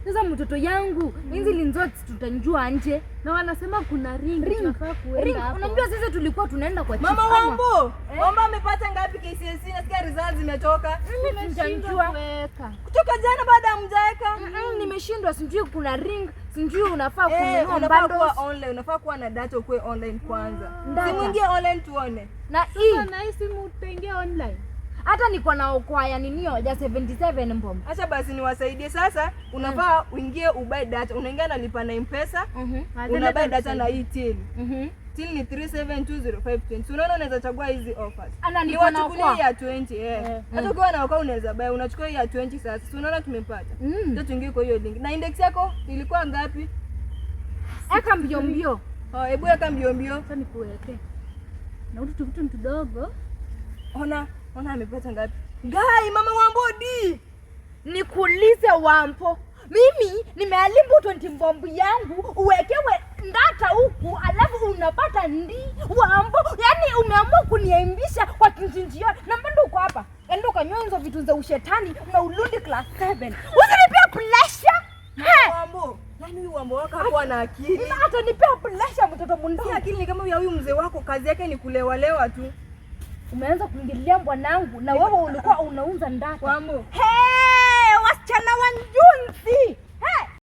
Sasa mtoto yangu, hizi linzote tutanjua nje. Na wanasema kuna ring tunafaa kuenda hapo. Unajua sasa tulikuwa tunaenda kwa Mama Wambo. Wambo amepata ngapi KCSE? Nasikia results zimetoka. Nimeshindwa kuweka. Kutoka jana baada ya mjaeka. Nimeshindwa, sijui kuna ring, sijui unafaa kununua unafaa bundles. kuwa online, unafaa kuwa na data ukue online kwanza. Simuingie online tuone. Na hii Sasa na hii simu utaingia online. hata niko na okoa ya ninio ya 77 mbom. Acha basi niwasaidie sasa. Unafaa uingie ubuy data. Unaingia na lipa na M-Pesa. Unabuy data na hii till. Till ni 3720 Unaona unaweza chagua hizi offers. Ni wachukulia ya 20 Hata ukiwa na okoa unaweza buy. Unachukua hii ya 20 sasa. Unaona tumepata. Sasa tuingie kwa hiyo link. Na index yako ilikuwa ngapi? Eka mbio mbio. Hebu eka mbio mbio. Sasa nikuweke. Na vitu mdogo. Ona amepata ngapi? Gai mama Wambodi. Nikuulize Wampo. Mimi nimealimbu 20 mbombu yangu uwekewe ndata huku alafu unapata ndi Wampo. Yaani umeamua kuniaimbisha kwa kinjinjio. Na mbona uko hapa? Enda ukanyonzo vitu za ushetani umeulundi class 7. Usinipea pressure. Wambo. Nani huyu Wambo wako hapo na akili? Mimi hata nipea pressure mtoto mdogo. Si akili ni kama huyu mzee wako kazi yake ni kulewa tu. Umeanza kuingilia bwanangu na wewe ulikuwa unauza ndata. Wambo. Wasichana wa Njunzi.